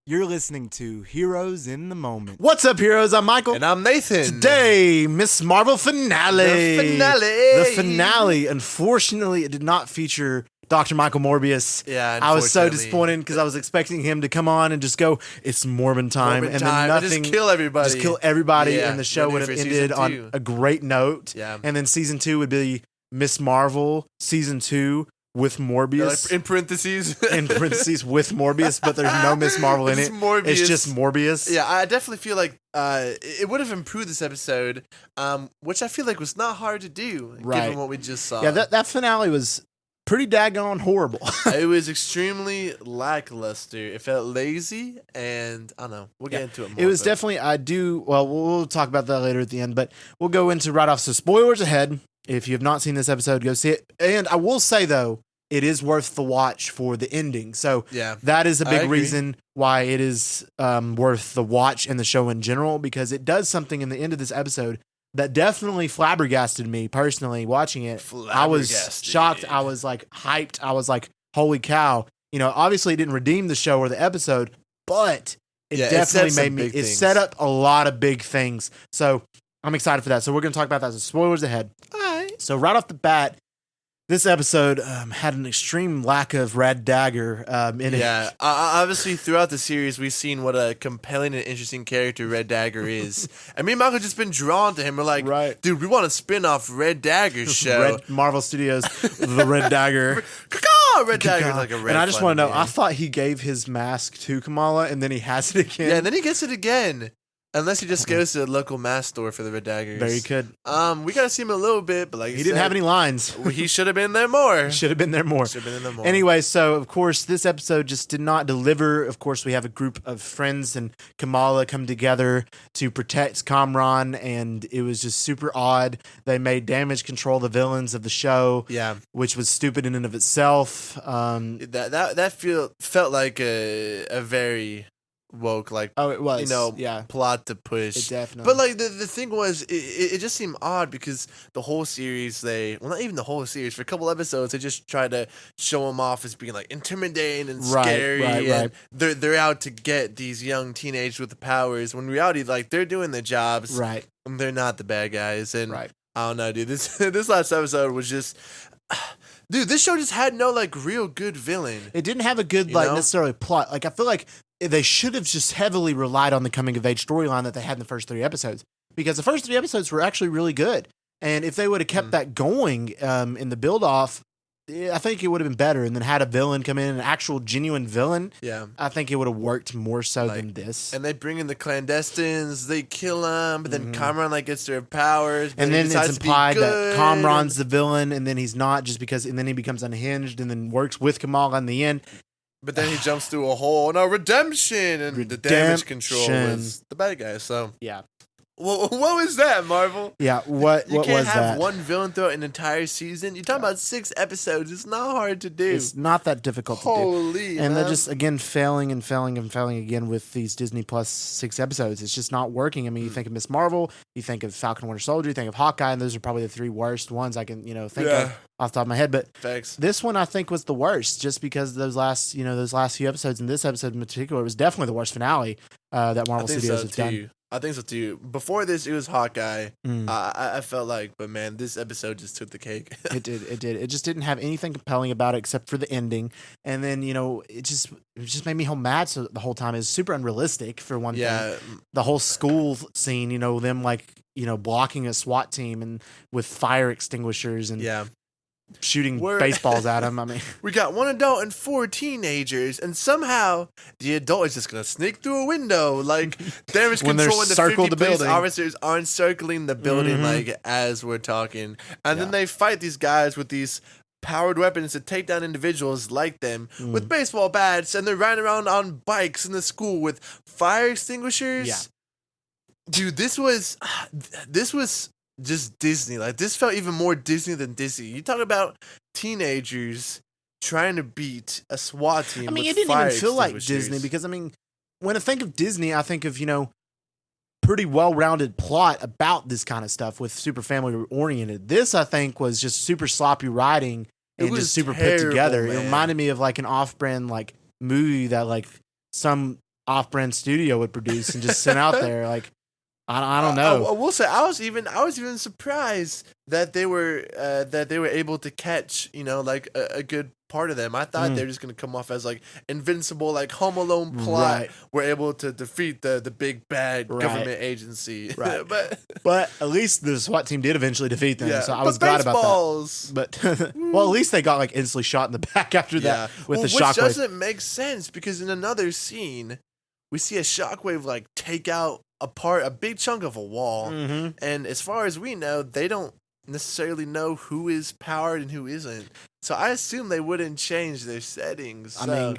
You're listening to Heroes in the Moment. What's up, heroes? I'm Michael. And I'm Nathan. Today, Miss Marvel finale. The finale. Unfortunately, it did not feature Dr. Michael Morbius. Yeah, I was so disappointed because I was expecting him to come on and just go, it's Morbin time. Morbin and time. then nothing. Just kill everybody. And the show would have ended on a great note. Yeah. And then season 2 would be Miss Marvel, season 2. With Morbius. Like in parentheses. With Morbius, but there's no Miss Marvel in it. Morbius. It's just Morbius. Yeah, I definitely feel like it would have improved this episode, which I feel like was not hard to do, given what we just saw. Yeah, that finale was pretty daggone horrible. It was extremely lackluster. It felt lazy, and I don't know. We'll get into it more. It was definitely, we'll talk about that later at the end, but we'll go into right off. So spoilers ahead. If you have not seen this episode, go see it. And I will say, though, it is worth the watch for the ending. So that is a big reason why it is worth the watch and the show in general, because it does something in the end of this episode that definitely flabbergasted me personally watching it. I was shocked. I was like hyped. I was like, holy cow. You know, obviously it didn't redeem the show or the episode, but it definitely made me, it set up a lot of big things. So I'm excited for that. So we're going to talk about that. So spoilers ahead. All right. So right off the bat, this episode had an extreme lack of Red Dagger in it. Yeah, obviously throughout the series, we've seen what a compelling and interesting character Red Dagger is. And me and Michael just been drawn to him. We're like, dude, we want a spin-off Red Dagger show. Marvel Studios, the Red Dagger. Red Dagger's like a red. And I just want to know, I thought he gave his mask to Kamala, and then he has it again. Yeah, and then he gets it again. Unless he just goes to the local mask store for the Red Daggers. Very good. We got to see him a little bit, but like he didn't have any lines. He should have been there more. Anyway, so of course this episode just did not deliver. Of course, we have a group of friends and Kamala come together to protect Kamran, and it was just super odd. They made Damage Control the villains of the show, which was stupid in and of itself. That felt like a very woke, like, it was, plot to push. It definitely. But like the thing was, it just seemed odd because the whole series, not even the whole series, for a couple episodes, they just tried to show them off as being like intimidating and scary, and they're out to get these young teenagers with the powers. When in reality, like, they're doing their jobs, right? And they're not the bad guys, and I don't know, dude. This last episode was just. Dude, this show just had no like real good villain. It didn't have a good necessarily plot. Like, I feel like they should have just heavily relied on the coming of age storyline that they had in the first 3 episodes, because the first 3 episodes were actually really good. And if they would have kept that going in the build off, I think it would have been better. And then had a villain come in, an actual genuine villain. Yeah, I think it would have worked more so than this. And they bring in the clandestines, they kill them, but then Kamran gets their powers. And then it's implied that Kamran's the villain, and then he's not, and then he becomes unhinged, and then works with Kamala in the end. But then he jumps through a hole. No, redemption, and the Damage Control was the bad guy. So yeah. What was that, Marvel? Yeah, what was that? You can't have one villain throughout an entire season. You're talking about 6 episodes. It's not hard to do. It's not that difficult to do. Holy, and they're just, again, failing again with these Disney Plus 6 episodes. It's just not working. I mean, you think of Miss Marvel, you think of Falcon and Winter Soldier, you think of Hawkeye, and those are probably the 3 worst ones I can, think of off the top of my head. But this one, I think, was the worst, just because those last few episodes, and this episode in particular, was definitely the worst finale that Marvel Studios has done. I think so too. Before this, it was Hawkeye. I felt like, but man, this episode just took the cake. It did. It just didn't have anything compelling about it except for the ending. And then, it just made me mad the whole time. It was super unrealistic, for one thing. The whole school scene, them blocking a SWAT team and with fire extinguishers and shooting baseballs at him. I mean, we got 1 adult and 4 teenagers, and somehow the adult is just gonna sneak through a window. Like, Damage Control and the 50 police officers aren't circling the building like as we're talking, and then they fight these guys with these powered weapons to take down individuals like them with baseball bats, and they're riding around on bikes in the school with fire extinguishers. Yeah. Dude, this was just Disney. Like, this felt even more Disney than Disney. You talk about teenagers trying to beat a SWAT team. I mean, it didn't even feel like Disney, because, I mean, when I think of Disney, I think of, pretty well-rounded plot about this kind of stuff with super family-oriented. This, I think, was just super sloppy writing and just super put together. Man. It reminded me of like an off-brand like movie that like some off-brand studio would produce and just sent out there. Like, I don't know. I will say I was even surprised that they were able to catch, like a good part of them. I thought they were just gonna come off as like invincible, like Home Alone plot. Right. We're able to defeat the big bad government agency. Right. but at least the SWAT team did eventually defeat them. Yeah. So I was glad about that. But well, at least they got like instantly shot in the back after that with the shockwave. Which doesn't make sense because in another scene we see a shockwave like take out a big chunk of a wall, and as far as we know, they don't necessarily know who is powered and who isn't. So I assume they wouldn't change their settings. I mean,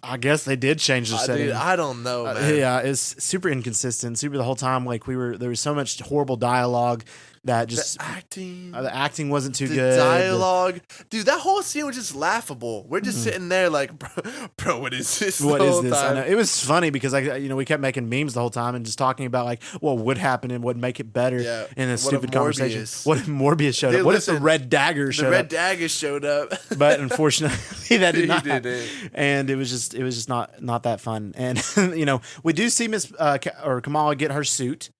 I guess they did change their settings. Dude, I don't know, man. Yeah, it's super inconsistent. Super the whole time. Like there was so much horrible dialogue that just the acting wasn't too good. Dialogue, dude, that whole scene was just laughable. We're just sitting there like, bro, what is this? What is this? I know. It was funny because we kept making memes the whole time and just talking about like what would happen and what would make it better in a stupid conversation. What if Morbius showed up? What if the Red Dagger showed up? The Red Dagger showed up, but unfortunately that did not. And it was just not that fun. And we do see Miss Kamala get her suit.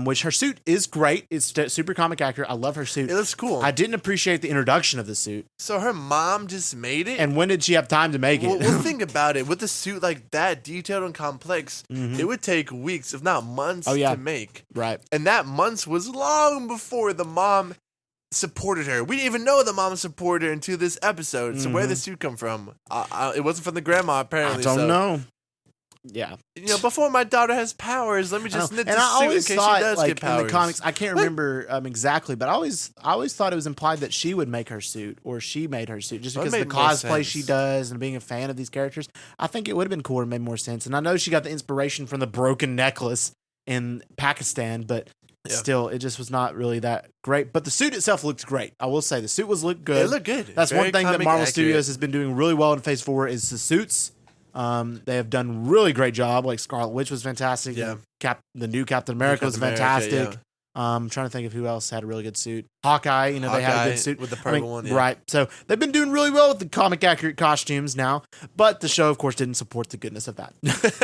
Which her suit is great. It's super comic accurate. I love her suit. It looks cool. I didn't appreciate the introduction of the suit. So her mom just made it? And when did she have time to make it? Well, think about it. With a suit like that, detailed and complex, it would take weeks, if not months, to make. Right. And that months was long before the mom supported her. We didn't even know the mom supported her until this episode. So where did the suit come from? It wasn't from the grandma, apparently. I don't know. Yeah, before my daughter has powers, let me just knit this suit in case she does get powers. In the comics, I can't remember exactly, but I always thought it was implied that she would make her suit or she made her suit just because of the cosplay she does and being a fan of these characters. I think it would have been cooler and made more sense. And I know she got the inspiration from the broken necklace in Pakistan, but still, it just was not really that great. But the suit itself looked great. I will say the suit looked good. It looked good. That's very one thing that Marvel Studios has been doing really well in Phase 4 is the suits. They have done really great job. Like Scarlet Witch was fantastic. Yeah. The new Captain America was fantastic. I'm trying to think of who else had a really good suit. Hawkeye, they had a good suit with the purple one. Yeah. Right. So they've been doing really well with the comic accurate costumes now, but the show, of course, didn't support the goodness of that.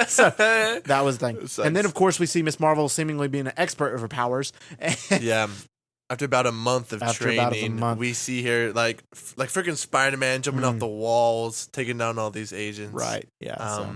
So that was the thing. And then, of course, we see Miss Marvel seemingly being an expert of her powers. Yeah. After about a month of training, we see her like freaking Spider-Man jumping off the walls, taking down all these agents. Right. Yeah.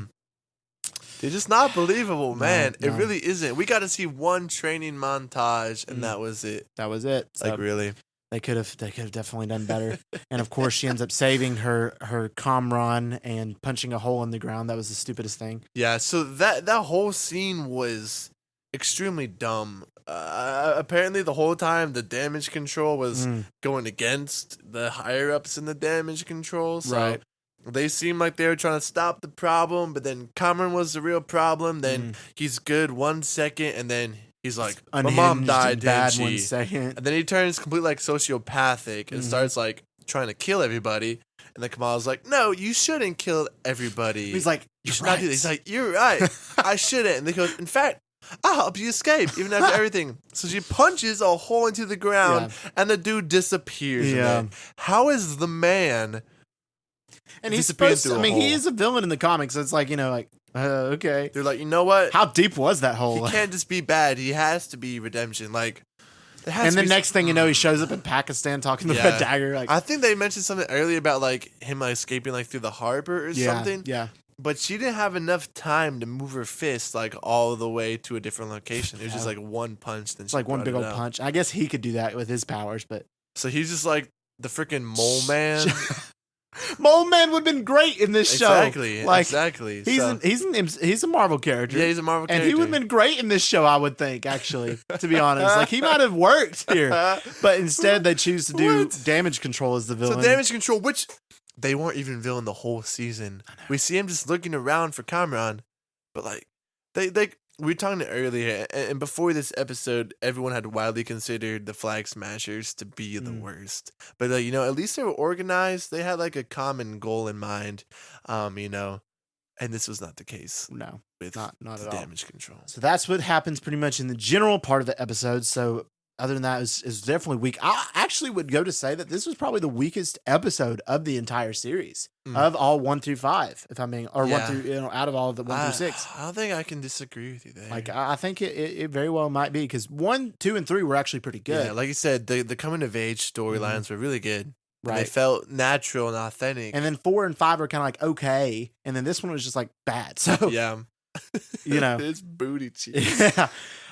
They're just not believable, man. No. It really isn't. We got to see one training montage, and that was it. That was it. Like really, they could have definitely done better. And of course, she ends up saving her Comron and punching a hole in the ground. That was the stupidest thing. Yeah. So that whole scene was extremely dumb. Apparently the whole time the damage control was going against the higher ups in the damage control. So they seemed like they were trying to stop the problem, but then Cameron was the real problem. Then he's good 1 second, and then he's like, my mom died, didn't she? 1 second. And then he turns completely like sociopathic and starts like trying to kill everybody. And then Kamala's like, no, you shouldn't kill everybody. He's like, you should not do this. He's like, you're right. I shouldn't. And he goes, in fact, I'll help you escape, even after everything. So she punches a hole into the ground, and the dude disappears. Yeah. How is the man? And he's supposed to, he is a villain in the comics. So it's like, okay. They're like, you know what? How deep was that hole? He can't just be bad. He has to be redemption. Like, and the next thing you know, he shows up in Pakistan talking to Red Dagger. Like, I think they mentioned something earlier about like him escaping like through the harbor or something. Yeah. But she didn't have enough time to move her fist like all the way to a different location. It was just like one punch. Then it's like one big old punch. I guess he could do that with his powers, but so he's just like the freaking Mole Man. Mole Man would have been great in this show. Exactly. He's a Marvel character. Yeah, he's a Marvel character, and he would have been great in this show. I would think, actually, to be honest, like he might have worked here, but instead they choose to do damage control as the villain. So damage control, which. They weren't even villain the whole season. We see him just looking around for Cameron, but like we were talking earlier, and before this episode, everyone had widely considered the Flag Smashers to be the worst. But at least they were organized. They had like a common goal in mind, and this was not the case. No, with not at all. Damage control. So that's what happens pretty much in the general part of the episode. So other than that, it was definitely weak. I actually would go to say that this was probably the weakest episode of the entire series of all 1 through 5. If I'm being, or 1 through, out of all of the 1 through 6. I don't think I can disagree with you there. Like, I think it very well might be, because 1, 2, and 3 were actually pretty good. Yeah, like you said, the coming of age storylines were really good. Right. They felt natural and authentic. And then 4 and 5 are kind of like okay, and then this one was just like bad. So yeah, it's booty cheeks. Yeah.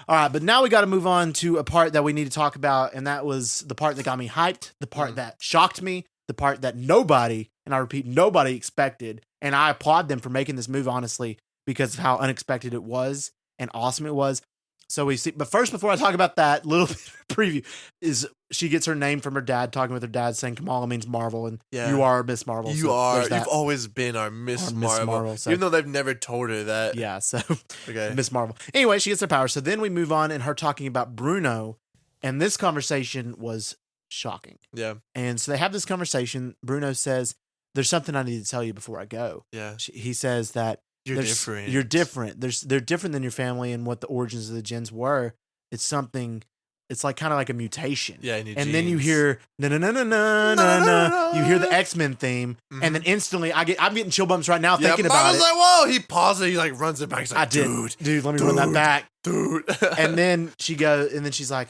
All right, but now we got to move on to a part that we need to talk about, and that was the part that got me hyped, the part that shocked me, the part that nobody, and I repeat, nobody expected. And I applaud them for making this move, honestly, because of how unexpected it was and awesome it was. So we see, but first, before I talk about that, little bit of preview is she gets her name from her dad, talking with her dad, saying Kamala means Marvel, and you are Miss Marvel. You are. You've always been our Miss Marvel. So. Even though they've never told her that. Yeah, so Miss Marvel. Anyway, she gets her power. So then we move on, and her talking about Bruno, and this conversation was shocking. Yeah. And so they have this conversation. Bruno says, "There's something I need to tell you before I go." Yeah. He says that. You're different. You're different. They're different than your family and what the origins of the gens were. It's something. It's like kind of like a mutation. Yeah, and then you hear no. You hear the X-Men theme, and then instantly I'm getting chill bumps right now thinking about it. Like, whoa! He pauses. He like runs it back. He's like, dude, let me run that back, dude. And then she goes, and then she's like,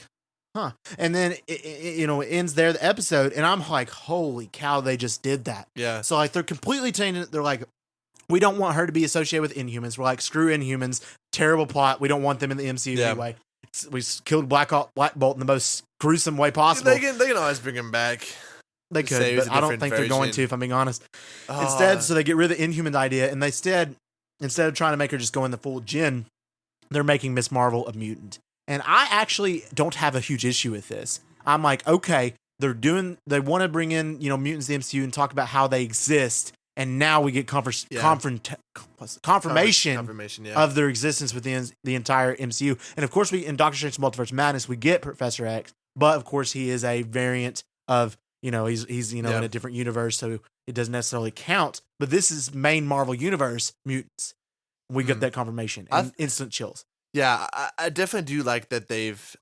huh. And then it ends there, the episode, and I'm like, holy cow, they just did that. Yeah. So like they're completely changing it. They're like, we don't want her to be associated with Inhumans. We're like, screw Inhumans. Terrible plot. We don't want them in the MCU anyway. We killed Black Bolt in the most gruesome way possible. They can always bring him back. They could, but I don't think they're going to, if I'm being honest. Instead, so they get rid of the Inhuman idea, and instead of trying to make her just go in the full Jinn, they're making Miss Marvel a mutant. And I actually don't have a huge issue with this. I'm like, okay, they want to bring in, mutants to the MCU and talk about how they exist. And now we get confirmation of their existence within the entire MCU. And of course, in Doctor Strange Multiverse Madness, we get Professor X, but of course, he is a variant of, he's in a different universe, so it doesn't necessarily count. But this is main Marvel Universe mutants. We get that confirmation and instant chills. Yeah, I definitely do like that they've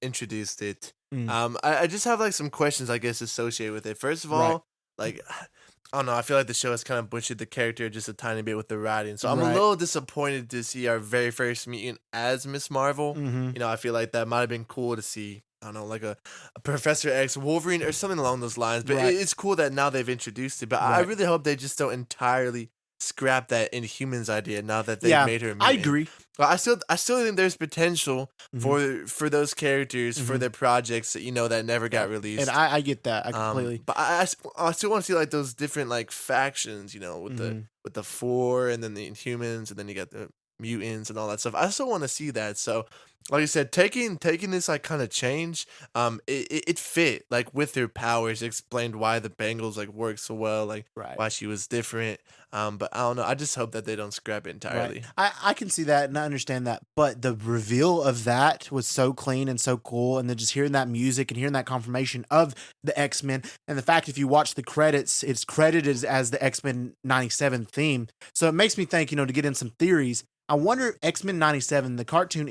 introduced it. I just have like some questions, I guess, associated with it. First of all, like, I don't know, I feel like the show has kind of butchered the character just a tiny bit with the writing. So I'm a little disappointed to see our very first mutant as Miss Marvel. I feel like that might have been cool to see. I don't know, like a Professor X Wolverine or something along those lines. But it's cool that now they've introduced it. But I really hope they just don't entirely scrap that Inhumans idea now that they've made her a mutant. I agree. But I still think there's potential for those characters, for their projects that never got released. And I get that. I completely. But I still want to see like those different like factions, with the 4 and then the Inhumans and then you got the mutants and all that stuff. I still want to see that. So like you said, taking this like kind of change, it fit like with her powers. It explained why the Bengals like worked so well, like why she was different. But I don't know. I just hope that they don't scrap it entirely. I can see that and I understand that. But the reveal of that was so clean and so cool. And then just hearing that music and hearing that confirmation of the X-Men, and the fact if you watch the credits, it's credited as the X-Men 97 theme. So it makes me think, to get in some theories. I wonder if X-Men 97, the cartoon,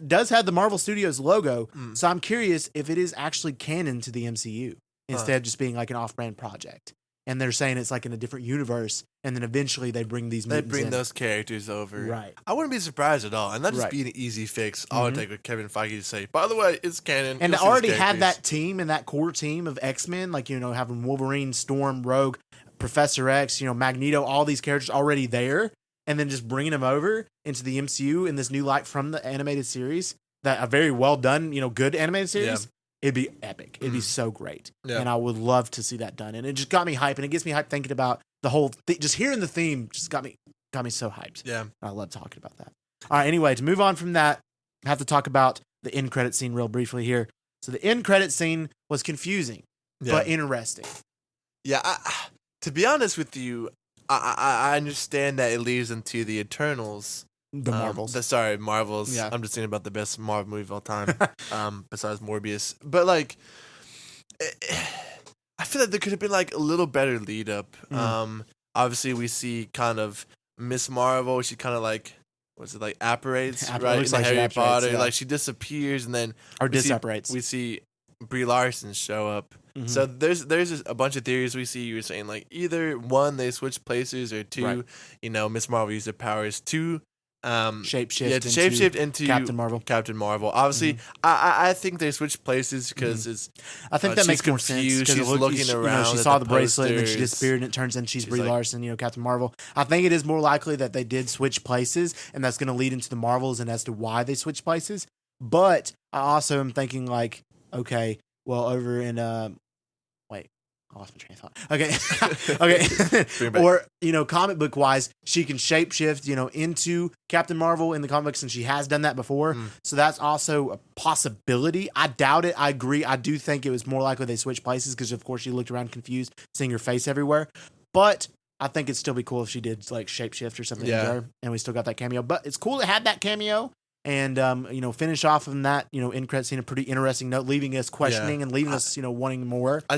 does have the Marvel Studios logo. So I'm curious if it is actually canon to the MCU instead of just being like an off-brand project. And they're saying it's like in a different universe, and then eventually they bring these mutants They bring in. those characters over. Right. I wouldn't be surprised at all. And that'd just be an easy fix. I would take with Kevin Feige to say, by the way, it's canon. And they already had that team and that core team of X-Men, like, having Wolverine, Storm, Rogue, Professor X, Magneto, all these characters already there. And then just bringing them over into the MCU in this new light from the animated series, that a very well done, good animated series, it'd be epic. It'd be so great. Yeah. And I would love to see that done. And it just got me hyped. And it gets me hyped thinking about the whole thing. Just hearing the theme just got me so hyped. Yeah. I love talking about that. All right. Anyway, to move on from that, I have to talk about the end credit scene real briefly here. So the end credit scene was confusing, but interesting. Yeah. To be honest with you, I understand that it leads into the Eternals. The Marvels. Marvels. Yeah. I'm just thinking about the best Marvel movie of all time, besides Morbius. But, like, I feel like there could have been, like, a little better lead up. Obviously, we see kind of Miss Marvel. She kind of, like, what's it like apparates It right in looks like she Harry apparates, Potter. yeah. Like she disappears and then Or we see- disapparates. We see Brie Larson show up. Mhm. So there's a bunch of theories we see. You're saying like either one they switch places or two, Right. you know, Miss Marvel used her powers to Shapeshift. yeah, to shapeshift into Captain Marvel. Captain Marvel. Obviously, I think they switched places because it's. I think that she's makes more sense. confused. 'Cause She's look, looking around she at saw the the bracelet and then she posters. disappeared, and it turns in she's Brie like- Larson, Captain Marvel. I think it is more likely that they did switch places, and that's going to lead into the Marvels and as to why they switched places. But I also am thinking like, okay, well, over in wait, I lost my train of thought. Okay, Bring it okay, back. or comic book wise, she can shapeshift, into Captain Marvel in the comic books, and she has done that before. So that's also a possibility. I doubt it. I agree. I do think it was more likely they switched places because, of course, she looked around confused, seeing her face everywhere. But I think it'd still be cool if she did like shapeshift or something, Yeah. into her, and we still got that cameo. But it's cool to have that cameo. And finish off on that, end credit scene, a pretty interesting note, leaving us questioning and leaving us, wanting more. I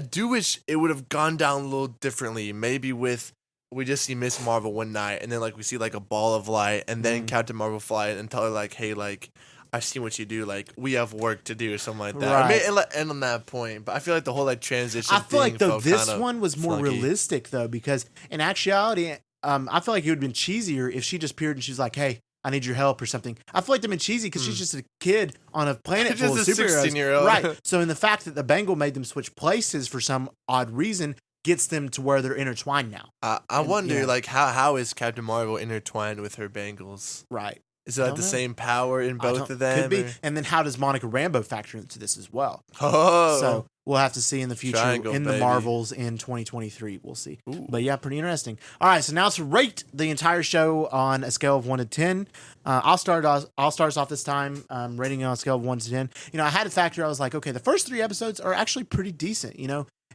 do wish it would have gone down a little differently. Maybe with we just see Miss Marvel one night, and then like we see like a ball of light, and then Captain Marvel fly and tell her like, "Hey, like I've seen what you do. Like we have work to do," or something like that. Right. Or maybe end on that point. But I feel like the whole like transition. I feel like thing though felt this kinda one was more flunky. realistic though, because in actuality, I feel like it would have been cheesier if she just appeared and she's like, "Hey, I need your help" or something. I feel like they've been cheesy because she's just a kid on a planet full of Just a superheroes. 16-year-old. Right. So in the fact that the Bengal made them switch places for some odd reason gets them to where they're intertwined now. I wonder yeah. like how is Captain Marvel intertwined with her Bangles? Right. Is it like Don't the know. same power in both of them? Could be. or- And then how does Monica Rambeau factor into this as well? Oh, So we'll have to see in the future Triangle, in the baby. Marvels in 2023. We'll see. Ooh. But yeah, pretty interesting. All right, so now to rate the entire show on a scale of 1 to 10. I'll start us off this time, rating it on a scale of 1 to 10. I had a factor. I was like, okay, the first 3 episodes are actually pretty decent.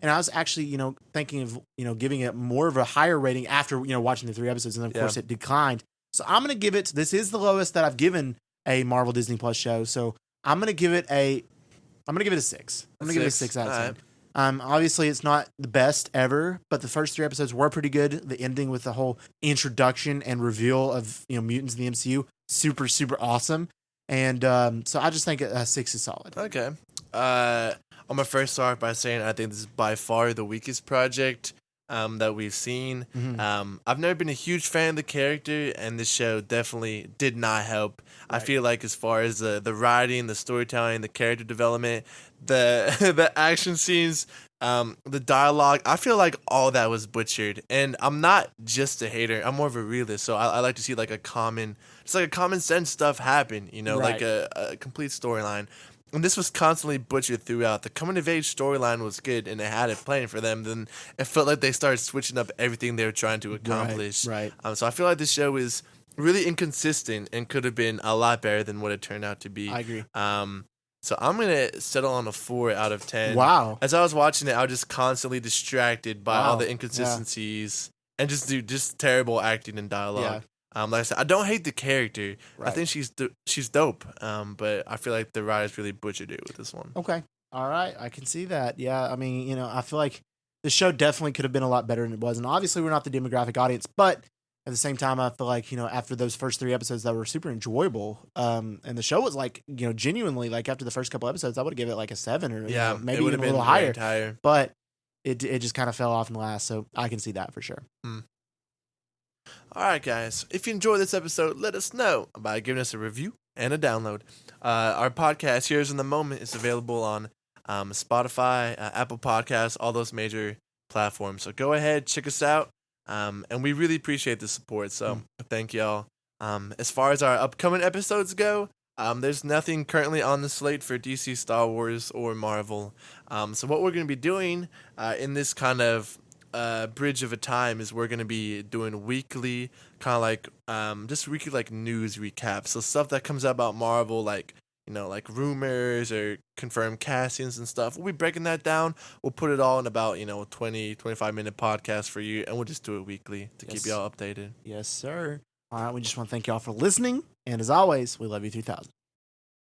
And I was actually, thinking of, giving it more of a higher rating after, watching the 3 episodes. And of course it declined. So I'm going to give it, this is the lowest that I've given a Marvel Disney Plus show. So I'm going to give it a 6. I'm going to give it a 6 out of 10. Alright. Obviously it's not the best ever, but the first 3 episodes were pretty good. The ending with the whole introduction and reveal of, mutants in the MCU, super, super awesome. And so I just think a 6 is solid. Okay. I'm gonna first start by saying I think this is by far the weakest project that we've seen. I've never been a huge fan of the character, and this show definitely did not help. I feel like as far as the writing, the storytelling, the character development, the the action scenes, the dialogue, I feel like all that was butchered. And I'm not just a hater; I'm more of a realist. So I like to see like a common sense stuff happen. Like a complete storyline. And this was constantly butchered throughout. The coming of age storyline was good and it had it playing for them. Then it felt like they started switching up everything they were trying to accomplish. Right. So I feel like this show is really inconsistent and could have been a lot better than what it turned out to be. I agree. So I'm gonna settle on a 4 out of 10. Wow. As I was watching it, I was just constantly distracted by all Wow. the Yeah. inconsistencies and just terrible acting and dialogue. Yeah. Like I said, I don't hate the character. I Right. think she's dope. But I feel like the writers really butchered it with this one. Okay. All right. I can see that. Yeah. I mean, I feel like the show definitely could have been a lot better than it was. And obviously, we're not the demographic audience, but at the same time, I feel like, after those first 3 episodes that were super enjoyable, and the show was like, genuinely, like after the first couple episodes, I would have given it like a 7 or Yeah, maybe it would even have a been little higher. ranked higher. But it just kind of fell off in the last. So I can see that for sure. All right, guys. If you enjoyed this episode, let us know by giving us a review and a download. Our podcast, Heroes in the Moment, is available on Spotify, Apple Podcasts, all those major platforms. So go ahead, check us out. And we really appreciate the support. So thank y'all. As far as our upcoming episodes go, there's nothing currently on the slate for DC, Star Wars, or Marvel. So what we're going to be doing in this kind of bridge of a time is we're going to be doing weekly kind of like just weekly like news recaps. So stuff that comes out about Marvel, like like rumors or confirmed castings and stuff. We'll be breaking that down. We'll put it all in about 20-25 minute podcast for you, and we'll just do it weekly to keep y'all updated. Yes, sir. All right. We just want to thank y'all for listening. And as always, we love you 3000.